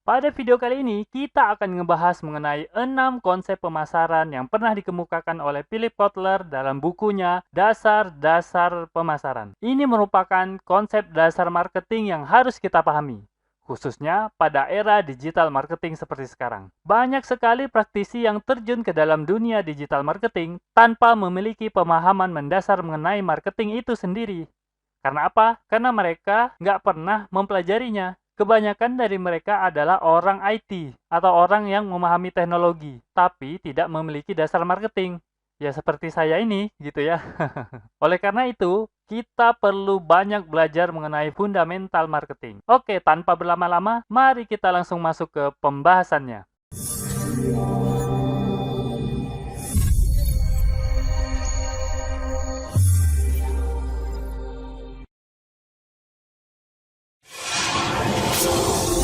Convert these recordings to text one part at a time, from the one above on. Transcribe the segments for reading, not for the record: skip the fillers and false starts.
Pada video kali ini, kita akan ngebahas mengenai 6 konsep pemasaran yang pernah dikemukakan oleh Philip Kotler dalam bukunya Dasar-Dasar Pemasaran. Ini merupakan konsep dasar marketing yang harus kita pahami, khususnya pada era digital marketing seperti sekarang. Banyak sekali praktisi yang terjun ke dalam dunia digital marketing tanpa memiliki pemahaman mendasar mengenai marketing itu sendiri. Karena apa? Karena mereka nggak pernah mempelajarinya. Kebanyakan dari mereka adalah orang IT atau orang yang memahami teknologi, tapi tidak memiliki dasar marketing. Ya seperti saya ini, gitu ya. Oleh karena itu, kita perlu banyak belajar mengenai fundamental marketing. Oke, tanpa berlama-lama, mari kita langsung masuk ke pembahasannya.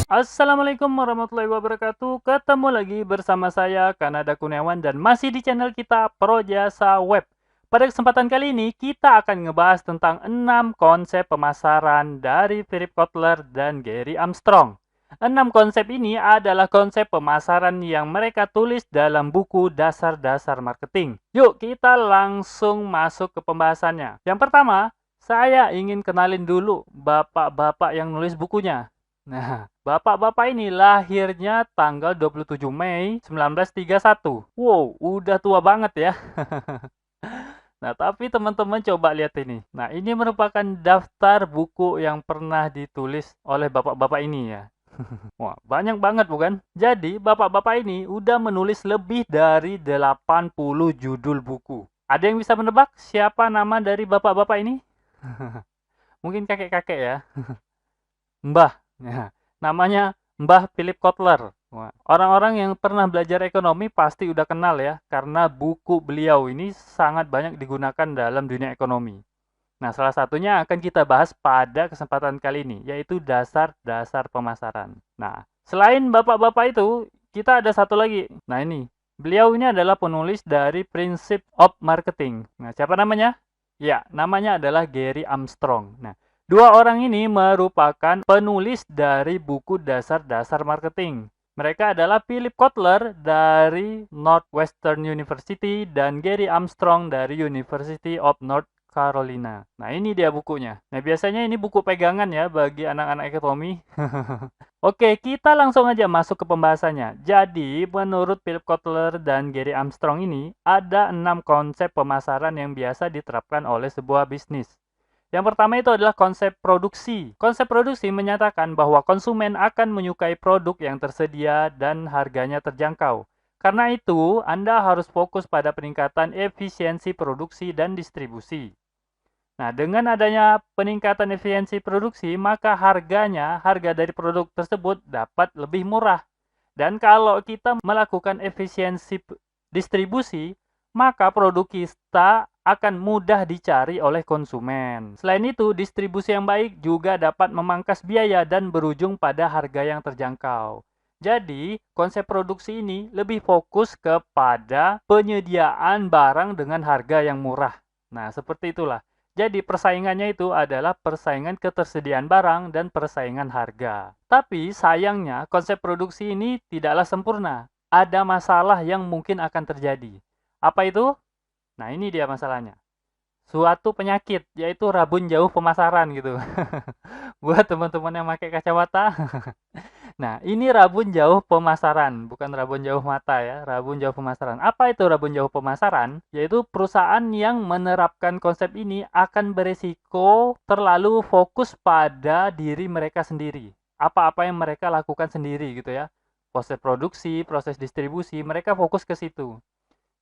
Assalamualaikum warahmatullahi wabarakatuh. Ketemu lagi bersama saya Kanada Kurniawan dan masih di channel kita Projasa Web. Pada kesempatan kali ini kita akan ngebahas tentang 6 konsep pemasaran dari Philip Kotler dan Gary Armstrong. 6 konsep ini adalah konsep pemasaran yang mereka tulis dalam buku Dasar-Dasar Marketing. Yuk kita langsung masuk ke pembahasannya. Yang pertama, saya ingin kenalin dulu bapak-bapak yang nulis bukunya. Nah, bapak-bapak ini lahirnya tanggal 27 Mei 1931. Wow, udah tua banget ya. Nah, tapi teman-teman coba lihat ini. Nah, ini merupakan daftar buku yang pernah ditulis oleh bapak-bapak ini ya. Wah, banyak banget bukan? Jadi, bapak-bapak ini udah menulis lebih dari 80 judul buku. Ada yang bisa menebak siapa nama dari bapak-bapak ini? Mungkin kakek-kakek ya. Mbah. Nah, namanya Mbah Philip Kotler. Wah, orang-orang yang pernah belajar ekonomi pasti udah kenal ya, karena buku beliau ini sangat banyak digunakan dalam dunia ekonomi. Nah, salah satunya akan kita bahas pada kesempatan kali ini, yaitu dasar-dasar pemasaran. Nah, selain bapak-bapak itu, kita ada satu lagi. Nah, ini. Beliau ini adalah penulis dari Principle of Marketing. Nah, siapa namanya? Ya, namanya adalah Gary Armstrong. Nah, dua orang ini merupakan penulis dari buku dasar-dasar marketing. Mereka adalah Philip Kotler dari Northwestern University dan Gary Armstrong dari University of North Carolina. Nah, ini dia bukunya. Nah, biasanya ini buku pegangan ya bagi anak-anak ekonomi. Oke, kita langsung aja masuk ke pembahasannya. Jadi, menurut Philip Kotler dan Gary Armstrong ini, ada 6 konsep pemasaran yang biasa diterapkan oleh sebuah bisnis. Yang pertama itu adalah konsep produksi. Konsep produksi menyatakan bahwa konsumen akan menyukai produk yang tersedia dan harganya terjangkau. Karena itu, Anda harus fokus pada peningkatan efisiensi produksi dan distribusi. Nah, dengan adanya peningkatan efisiensi produksi, maka harga dari produk tersebut dapat lebih murah. Dan kalau kita melakukan efisiensi distribusi, maka produk kita akan mudah dicari oleh konsumen. Selain itu, distribusi yang baik juga dapat memangkas biaya dan berujung pada harga yang terjangkau. Jadi, konsep produksi ini lebih fokus kepada penyediaan barang dengan harga yang murah. Nah, seperti itulah. Jadi persaingannya itu adalah persaingan ketersediaan barang dan persaingan harga. Tapi sayangnya konsep produksi ini tidaklah sempurna. Ada masalah yang mungkin akan terjadi. Apa itu? Nah, ini dia masalahnya. Suatu penyakit, yaitu rabun jauh pemasaran gitu. Buat teman-teman yang pakai kacamata. Nah, ini rabun jauh pemasaran, bukan rabun jauh mata ya, rabun jauh pemasaran. Apa itu rabun jauh pemasaran? Yaitu perusahaan yang menerapkan konsep ini akan beresiko terlalu fokus pada diri mereka sendiri. Apa-apa yang mereka lakukan sendiri gitu ya. Proses produksi, proses distribusi, mereka fokus ke situ.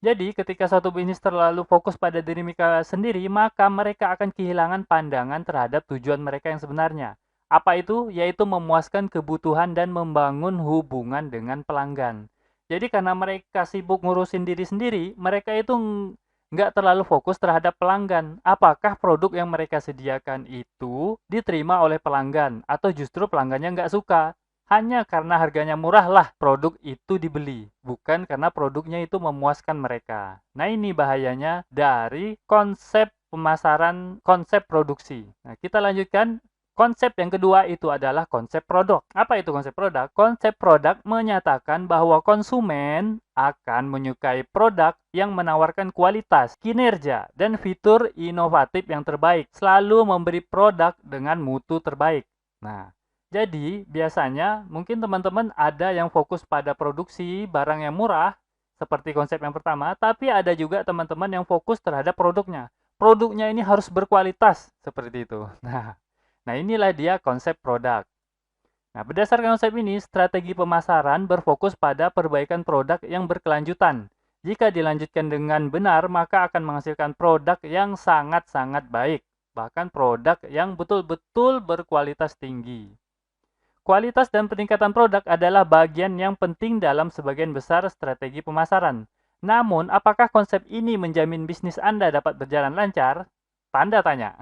Jadi, ketika suatu bisnis terlalu fokus pada diri mereka sendiri, maka mereka akan kehilangan pandangan terhadap tujuan mereka yang sebenarnya. Apa itu? Yaitu memuaskan kebutuhan dan membangun hubungan dengan pelanggan. Jadi, karena mereka sibuk ngurusin diri sendiri, mereka itu nggak terlalu fokus terhadap pelanggan. Apakah produk yang mereka sediakan itu diterima oleh pelanggan, atau justru pelanggannya nggak suka? Hanya karena harganya murah lah produk itu dibeli, bukan karena produknya itu memuaskan mereka. Nah, ini bahayanya dari konsep pemasaran, konsep produksi. Nah, kita lanjutkan. Konsep yang kedua itu adalah konsep produk. Apa itu konsep produk? Konsep produk menyatakan bahwa konsumen akan menyukai produk yang menawarkan kualitas, kinerja, dan fitur inovatif yang terbaik, selalu memberi produk dengan mutu terbaik. Nah, jadi biasanya mungkin teman-teman ada yang fokus pada produksi barang yang murah, seperti konsep yang pertama, tapi ada juga teman-teman yang fokus terhadap produknya. Produknya ini harus berkualitas, seperti itu. Nah, inilah dia konsep produk. Nah, berdasarkan konsep ini, strategi pemasaran berfokus pada perbaikan produk yang berkelanjutan. Jika dilanjutkan dengan benar, maka akan menghasilkan produk yang sangat-sangat baik, bahkan produk yang betul-betul berkualitas tinggi. Kualitas dan peningkatan produk adalah bagian yang penting dalam sebagian besar strategi pemasaran. Namun, apakah konsep ini menjamin bisnis Anda dapat berjalan lancar? Tanda tanya.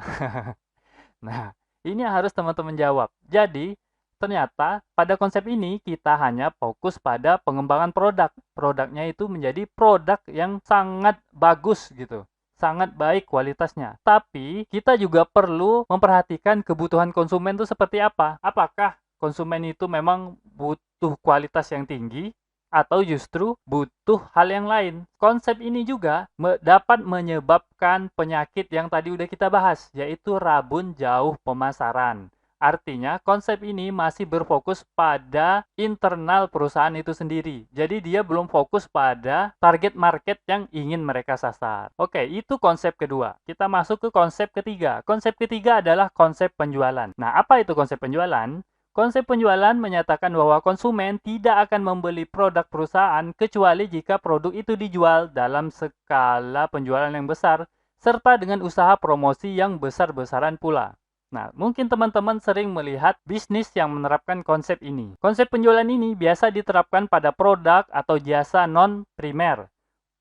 Nah, ini harus teman-teman jawab. Jadi, ternyata pada konsep ini kita hanya fokus pada pengembangan produk. Produknya itu menjadi produk yang sangat bagus gitu. Sangat baik kualitasnya. Tapi, kita juga perlu memperhatikan kebutuhan konsumen itu seperti apa. Apakah konsumen itu memang butuh kualitas yang tinggi atau justru butuh hal yang lain. Konsep ini juga dapat menyebabkan penyakit yang tadi udah kita bahas, yaitu rabun jauh pemasaran. Artinya, konsep ini masih berfokus pada internal perusahaan itu sendiri. Jadi, dia belum fokus pada target market yang ingin mereka sasar. Oke, itu konsep kedua. Kita masuk ke konsep ketiga. Konsep ketiga adalah konsep penjualan. Nah, apa itu konsep penjualan? Konsep penjualan menyatakan bahwa konsumen tidak akan membeli produk perusahaan kecuali jika produk itu dijual dalam skala penjualan yang besar, serta dengan usaha promosi yang besar-besaran pula. Nah, mungkin teman-teman sering melihat bisnis yang menerapkan konsep ini. Konsep penjualan ini biasa diterapkan pada produk atau jasa non-primer.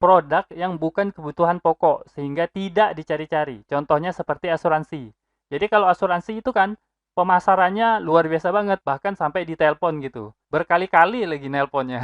Produk yang bukan kebutuhan pokok, sehingga tidak dicari-cari. Contohnya seperti asuransi. Jadi kalau asuransi itu kan, pemasarannya luar biasa banget, bahkan sampai ditelepon gitu. Berkali-kali lagi nelponnya.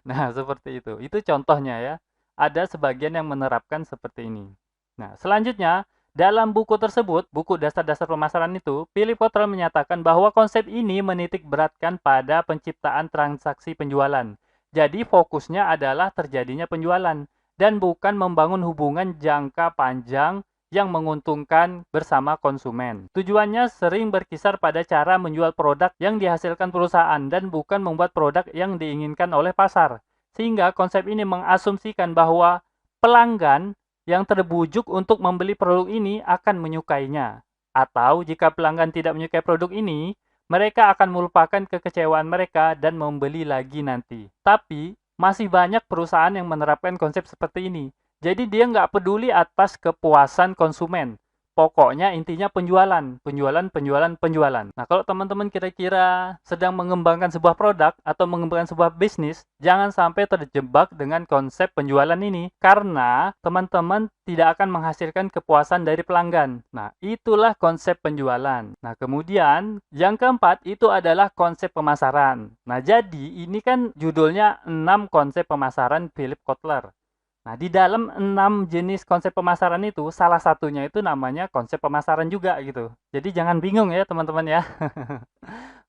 Nah, seperti itu. Itu contohnya ya. Ada sebagian yang menerapkan seperti ini. Nah, selanjutnya, dalam buku tersebut, buku dasar-dasar pemasaran itu, Philip Kotler menyatakan bahwa konsep ini menitik beratkan pada penciptaan transaksi penjualan. Jadi, fokusnya adalah terjadinya penjualan, dan bukan membangun hubungan jangka panjang yang menguntungkan bersama konsumen. Tujuannya sering berkisar pada cara menjual produk yang dihasilkan perusahaan dan bukan membuat produk yang diinginkan oleh pasar. Sehingga konsep ini mengasumsikan bahwa pelanggan yang terbujuk untuk membeli produk ini akan menyukainya. Atau jika pelanggan tidak menyukai produk ini, mereka akan melupakan kekecewaan mereka dan membeli lagi nanti. Tapi, masih banyak perusahaan yang menerapkan konsep seperti ini. Jadi dia nggak peduli atas kepuasan konsumen. Pokoknya intinya penjualan, penjualan, penjualan, penjualan. Nah, kalau teman-teman kira-kira sedang mengembangkan sebuah produk atau mengembangkan sebuah bisnis, jangan sampai terjebak dengan konsep penjualan ini, karena teman-teman tidak akan menghasilkan kepuasan dari pelanggan. Nah, itulah konsep penjualan. Nah, kemudian yang keempat itu adalah konsep pemasaran. Nah, jadi ini kan judulnya 6 konsep pemasaran Philip Kotler. Nah, di dalam 6 jenis konsep pemasaran itu, salah satunya itu namanya konsep pemasaran juga gitu. Jadi jangan bingung ya teman-teman ya.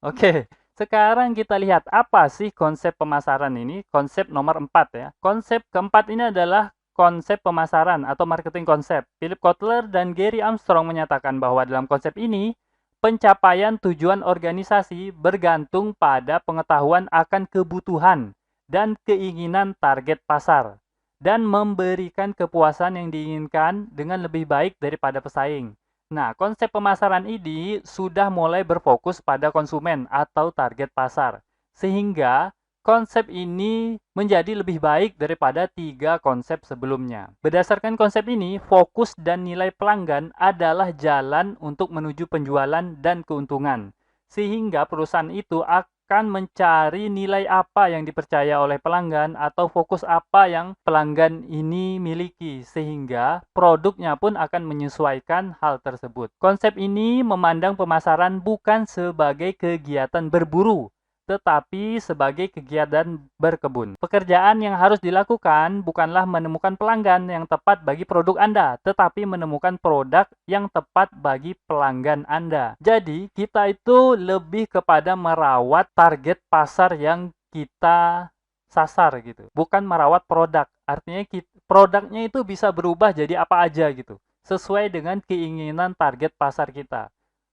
Oke, sekarang kita lihat apa sih konsep pemasaran ini, konsep nomor 4 ya. Konsep keempat ini adalah konsep pemasaran atau marketing konsep. Philip Kotler dan Gary Armstrong menyatakan bahwa dalam konsep ini, pencapaian tujuan organisasi bergantung pada pengetahuan akan kebutuhan dan keinginan target pasar, dan memberikan kepuasan yang diinginkan dengan lebih baik daripada pesaing. Nah, konsep pemasaran ini sudah mulai berfokus pada konsumen atau target pasar, sehingga konsep ini menjadi lebih baik daripada 3 konsep sebelumnya. Berdasarkan konsep ini, fokus dan nilai pelanggan adalah jalan untuk menuju penjualan dan keuntungan, sehingga perusahaan itu akan mencari nilai apa yang dipercaya oleh pelanggan atau fokus apa yang pelanggan ini miliki, sehingga produknya pun akan menyesuaikan hal tersebut. Konsep ini memandang pemasaran bukan sebagai kegiatan berburu, tetapi sebagai kegiatan berkebun. Pekerjaan yang harus dilakukan bukanlah menemukan pelanggan yang tepat bagi produk Anda, tetapi menemukan produk yang tepat bagi pelanggan Anda. Jadi, kita itu lebih kepada merawat target pasar yang kita sasar gitu, bukan merawat produk. Artinya produknya itu bisa berubah jadi apa aja gitu, sesuai dengan keinginan target pasar kita.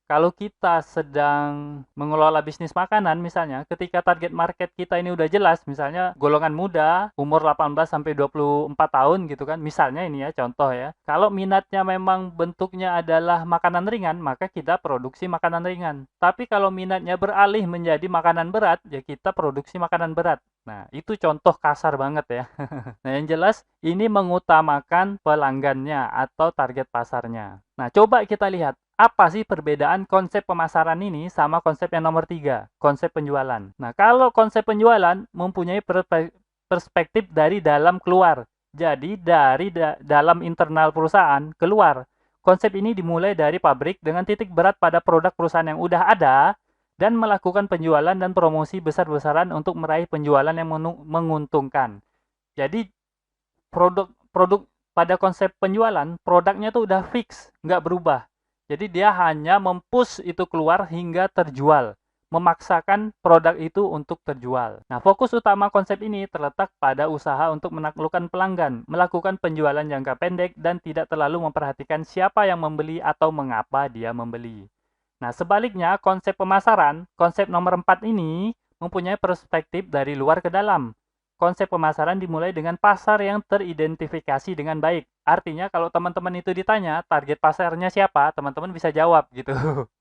Kalau kita sedang mengelola bisnis makanan misalnya, ketika target market kita ini udah jelas, misalnya golongan muda, umur 18 sampai 24 tahun gitu kan, misalnya ini ya contoh ya. Kalau minatnya memang bentuknya adalah makanan ringan, maka kita produksi makanan ringan. Tapi kalau minatnya beralih menjadi makanan berat, ya kita produksi makanan berat. Nah, itu contoh kasar banget ya. Nah, yang jelas ini mengutamakan pelanggannya atau target pasarnya. Nah, coba kita lihat apa sih perbedaan konsep pemasaran ini sama konsep yang nomor 3, konsep penjualan. Nah, kalau konsep penjualan mempunyai perspektif dari dalam keluar. Jadi, dari dalam internal perusahaan keluar. Konsep ini dimulai dari pabrik dengan titik berat pada produk perusahaan yang udah ada dan melakukan penjualan dan promosi besar-besaran untuk meraih penjualan yang menguntungkan. Jadi, produk pada konsep penjualan, produknya tuh udah fix, nggak berubah. Jadi dia hanya mempush itu keluar hingga terjual, memaksakan produk itu untuk terjual. Nah, fokus utama konsep ini terletak pada usaha untuk menaklukkan pelanggan, melakukan penjualan jangka pendek, dan tidak terlalu memperhatikan siapa yang membeli atau mengapa dia membeli. Nah, sebaliknya, konsep pemasaran, konsep nomor 4 ini mempunyai perspektif dari luar ke dalam. Konsep pemasaran dimulai dengan pasar yang teridentifikasi dengan baik. Artinya kalau teman-teman itu ditanya target pasarnya siapa, teman-teman bisa jawab gitu.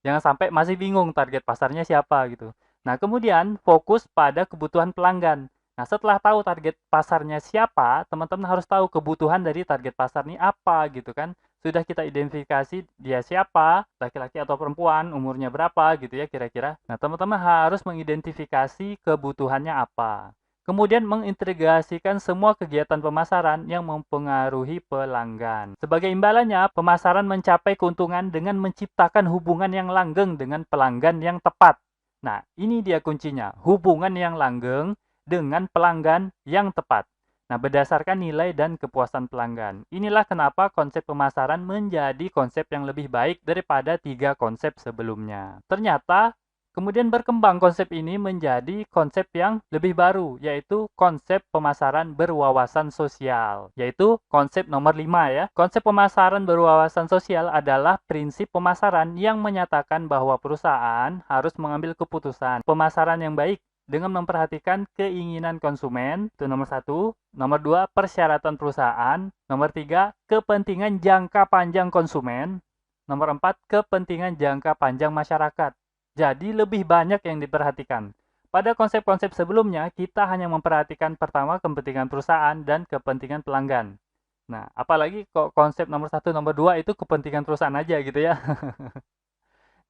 Jangan sampai masih bingung target pasarnya siapa gitu. Nah, kemudian fokus pada kebutuhan pelanggan. Nah, setelah tahu target pasarnya siapa, teman-teman harus tahu kebutuhan dari target pasar ini apa gitu kan. Sudah kita identifikasi dia siapa, laki-laki atau perempuan, umurnya berapa gitu ya kira-kira. Nah, teman-teman harus mengidentifikasi kebutuhannya apa. Kemudian mengintegrasikan semua kegiatan pemasaran yang mempengaruhi pelanggan. Sebagai imbalannya, pemasaran mencapai keuntungan dengan menciptakan hubungan yang langgeng dengan pelanggan yang tepat. Nah, ini dia kuncinya, hubungan yang langgeng dengan pelanggan yang tepat. Nah, berdasarkan nilai dan kepuasan pelanggan. Inilah kenapa konsep pemasaran menjadi konsep yang lebih baik daripada 3 konsep sebelumnya. Ternyata, kemudian berkembang konsep ini menjadi konsep yang lebih baru, yaitu konsep pemasaran berwawasan sosial, yaitu konsep nomor 5 ya. Konsep pemasaran berwawasan sosial adalah prinsip pemasaran yang menyatakan bahwa perusahaan harus mengambil keputusan pemasaran yang baik dengan memperhatikan keinginan konsumen, itu nomor 1. Nomor 2, persyaratan perusahaan. Nomor 3, kepentingan jangka panjang konsumen. Nomor 4, kepentingan jangka panjang masyarakat. Jadi lebih banyak yang diperhatikan. Pada konsep-konsep sebelumnya, kita hanya memperhatikan pertama kepentingan perusahaan dan kepentingan pelanggan. Nah, apalagi kok konsep nomor 1, nomor 2 itu kepentingan perusahaan aja gitu ya.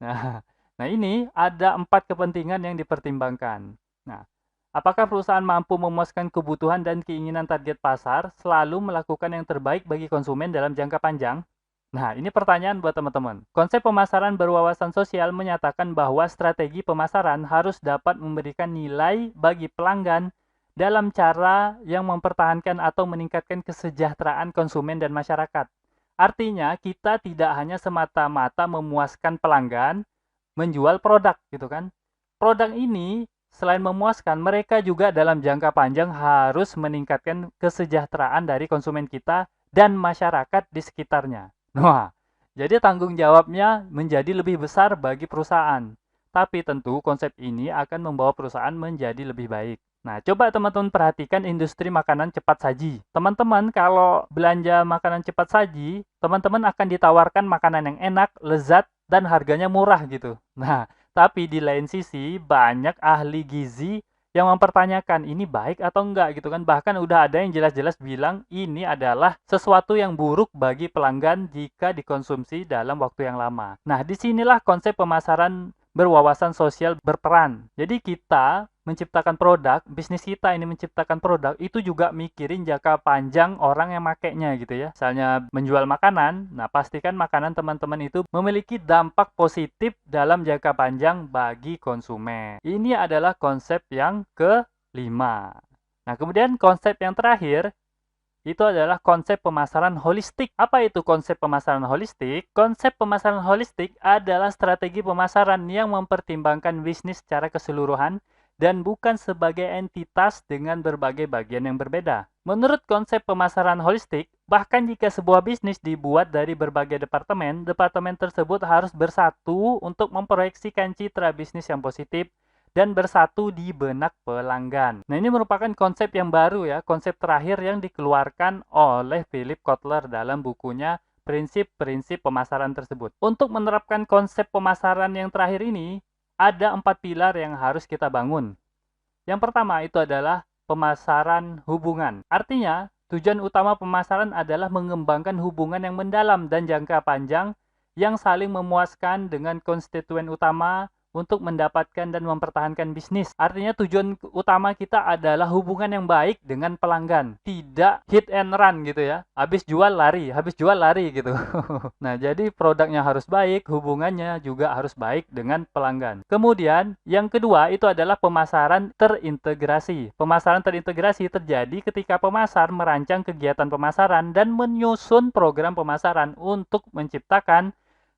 Nah, ini ada 4 kepentingan yang dipertimbangkan. Nah, apakah perusahaan mampu memuaskan kebutuhan dan keinginan target pasar, selalu melakukan yang terbaik bagi konsumen dalam jangka panjang? Nah, ini pertanyaan buat teman-teman. Konsep pemasaran berwawasan sosial menyatakan bahwa strategi pemasaran harus dapat memberikan nilai bagi pelanggan dalam cara yang mempertahankan atau meningkatkan kesejahteraan konsumen dan masyarakat. Artinya, kita tidak hanya semata-mata memuaskan pelanggan, menjual produk gitu kan. Produk ini selain memuaskan, mereka juga dalam jangka panjang harus meningkatkan kesejahteraan dari konsumen kita dan masyarakat di sekitarnya. Nah, jadi tanggung jawabnya menjadi lebih besar bagi perusahaan. Tapi tentu konsep ini akan membawa perusahaan menjadi lebih baik. Nah, coba teman-teman perhatikan industri makanan cepat saji. Teman-teman kalau belanja makanan cepat saji, teman-teman akan ditawarkan makanan yang enak, lezat, dan harganya murah gitu. Nah, tapi di lain sisi banyak ahli gizi yang mempertanyakan ini baik atau enggak gitu kan. Bahkan udah ada yang jelas-jelas bilang ini adalah sesuatu yang buruk bagi pelanggan jika dikonsumsi dalam waktu yang lama. Nah, disinilah konsep pemasaran berwawasan sosial berperan. Jadi kita menciptakan produk, bisnis kita ini menciptakan produk, itu juga mikirin jangka panjang orang yang makainya gitu ya. Misalnya menjual makanan, nah pastikan makanan teman-teman itu memiliki dampak positif dalam jangka panjang bagi konsumen. Ini adalah konsep yang kelima. Nah, kemudian konsep yang terakhir itu adalah konsep pemasaran holistik. Apa itu konsep pemasaran holistik? Konsep pemasaran holistik adalah strategi pemasaran yang mempertimbangkan bisnis secara keseluruhan dan bukan sebagai entitas dengan berbagai bagian yang berbeda. Menurut konsep pemasaran holistik, bahkan jika sebuah bisnis dibuat dari berbagai departemen, departemen tersebut harus bersatu untuk memproyeksikan citra bisnis yang positif dan bersatu di benak pelanggan. Nah, ini merupakan konsep yang baru ya, konsep terakhir yang dikeluarkan oleh Philip Kotler dalam bukunya Prinsip-Prinsip Pemasaran tersebut. Untuk menerapkan konsep pemasaran yang terakhir ini, ada 4 pilar yang harus kita bangun. Yang pertama itu adalah pemasaran hubungan. Artinya, tujuan utama pemasaran adalah mengembangkan hubungan yang mendalam dan jangka panjang yang saling memuaskan dengan konstituen utama untuk mendapatkan dan mempertahankan bisnis. Artinya tujuan utama kita adalah hubungan yang baik dengan pelanggan. Tidak hit and run gitu ya. Habis jual lari gitu. Nah, jadi produknya harus baik, hubungannya juga harus baik dengan pelanggan. Kemudian, yang kedua itu adalah pemasaran terintegrasi. Pemasaran terintegrasi terjadi ketika pemasar merancang kegiatan pemasaran dan menyusun program pemasaran untuk menciptakan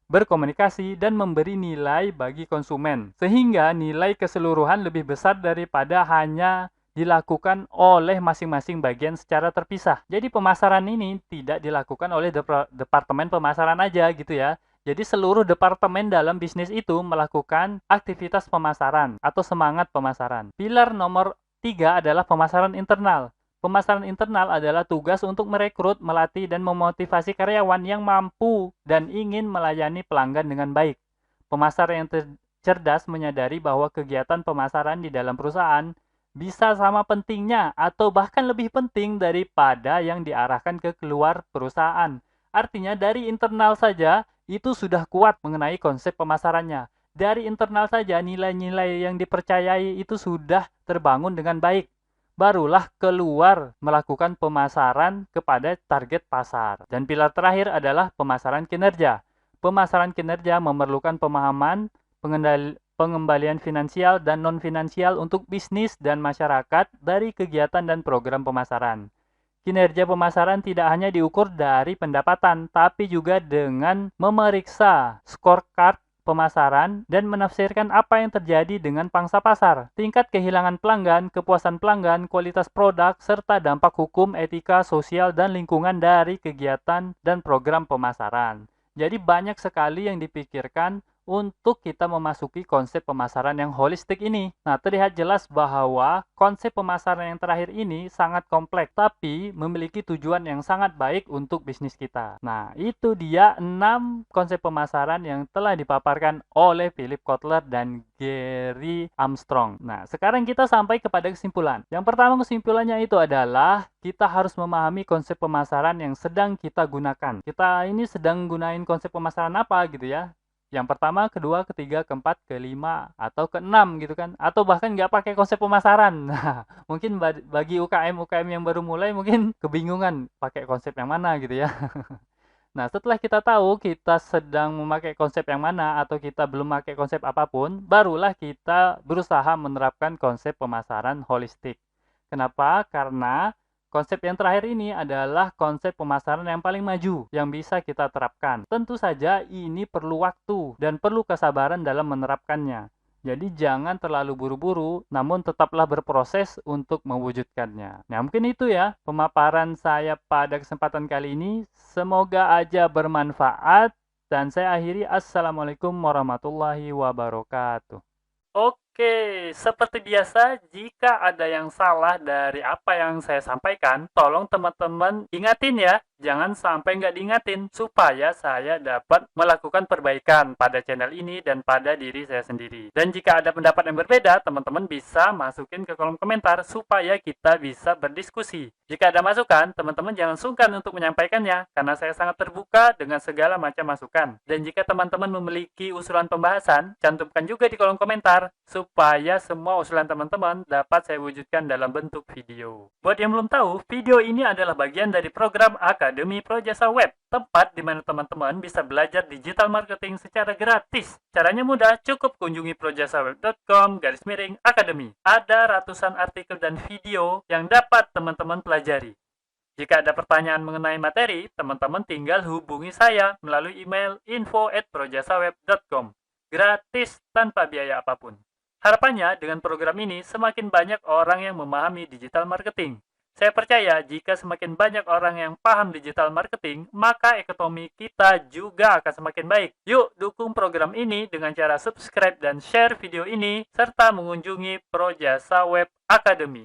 berkomunikasi, dan memberi nilai bagi konsumen. Sehingga nilai keseluruhan lebih besar daripada hanya dilakukan oleh masing-masing bagian secara terpisah. Jadi pemasaran ini tidak dilakukan oleh departemen pemasaran aja gitu ya. Jadi seluruh departemen dalam bisnis itu melakukan aktivitas pemasaran atau semangat pemasaran. Pilar nomor 3 adalah pemasaran internal. Pemasaran internal adalah tugas untuk merekrut, melatih, dan memotivasi karyawan yang mampu dan ingin melayani pelanggan dengan baik. Pemasar yang cerdas menyadari bahwa kegiatan pemasaran di dalam perusahaan bisa sama pentingnya atau bahkan lebih penting daripada yang diarahkan ke keluar perusahaan. Artinya dari internal saja itu sudah kuat mengenai konsep pemasarannya. Dari internal saja nilai-nilai yang dipercayai itu sudah terbangun dengan baik. Barulah keluar melakukan pemasaran kepada target pasar. Dan pilar terakhir adalah pemasaran kinerja. Pemasaran kinerja memerlukan pemahaman, pengembalian finansial dan non-finansial untuk bisnis dan masyarakat dari kegiatan dan program pemasaran. Kinerja pemasaran tidak hanya diukur dari pendapatan, tapi juga dengan memeriksa scorecard pemasaran dan menafsirkan apa yang terjadi dengan pangsa pasar, tingkat kehilangan pelanggan, kepuasan pelanggan, kualitas produk, serta dampak hukum, etika, sosial, dan lingkungan dari kegiatan dan program pemasaran. Jadi banyak sekali yang dipikirkan untuk kita memasuki konsep pemasaran yang holistik ini. Nah, terlihat jelas bahwa konsep pemasaran yang terakhir ini sangat kompleks, tapi memiliki tujuan yang sangat baik untuk bisnis kita. Nah, itu dia 6 konsep pemasaran yang telah dipaparkan oleh Philip Kotler dan Gary Armstrong. Nah, sekarang kita sampai kepada kesimpulan. Yang pertama kesimpulannya itu adalah kita harus memahami konsep pemasaran yang sedang kita gunakan. Kita ini sedang gunain konsep pemasaran apa gitu ya. Yang pertama, kedua, ketiga, keempat, kelima, atau keenam gitu kan. Atau bahkan nggak pakai konsep pemasaran. Nah, mungkin bagi UKM yang baru mulai mungkin kebingungan pakai konsep yang mana gitu ya. Nah, setelah kita tahu kita sedang memakai konsep yang mana atau kita belum memakai konsep apapun, barulah kita berusaha menerapkan konsep pemasaran holistik. Kenapa? Karena konsep yang terakhir ini adalah konsep pemasaran yang paling maju yang bisa kita terapkan. Tentu saja ini perlu waktu dan perlu kesabaran dalam menerapkannya. Jadi jangan terlalu buru-buru, namun tetaplah berproses untuk mewujudkannya. Nah, mungkin itu ya pemaparan saya pada kesempatan kali ini. Semoga aja bermanfaat dan saya akhiri. Assalamualaikum warahmatullahi wabarakatuh. Oke, seperti biasa, jika ada yang salah dari apa yang saya sampaikan, tolong teman-teman ingatin ya, Jangan sampai nggak diingatin supaya saya dapat melakukan perbaikan pada channel ini dan pada diri saya sendiri. Dan jika ada pendapat yang berbeda, teman-teman bisa masukin ke kolom komentar supaya kita bisa berdiskusi. Jika ada masukan, teman-teman jangan sungkan untuk menyampaikannya karena saya sangat terbuka dengan segala macam masukan. Dan jika teman-teman memiliki usulan pembahasan, cantumkan juga di kolom komentar supaya semua usulan teman-teman dapat saya wujudkan dalam bentuk video. Buat yang belum tahu, video ini adalah bagian dari program Akademi Projasa Web, tempat di mana teman-teman bisa belajar digital marketing secara gratis. Caranya mudah, cukup kunjungi projasaweb.com/academy. Ada ratusan artikel dan video yang dapat teman-teman pelajari. Jika ada pertanyaan mengenai materi, teman-teman tinggal hubungi saya melalui email info@projasaweb.com. Gratis tanpa biaya apapun. Harapannya dengan program ini semakin banyak orang yang memahami digital marketing. Saya percaya jika semakin banyak orang yang paham digital marketing, maka ekonomi kita juga akan semakin baik. Yuk dukung program ini dengan cara subscribe dan share video ini, serta mengunjungi Projasa Web Academy.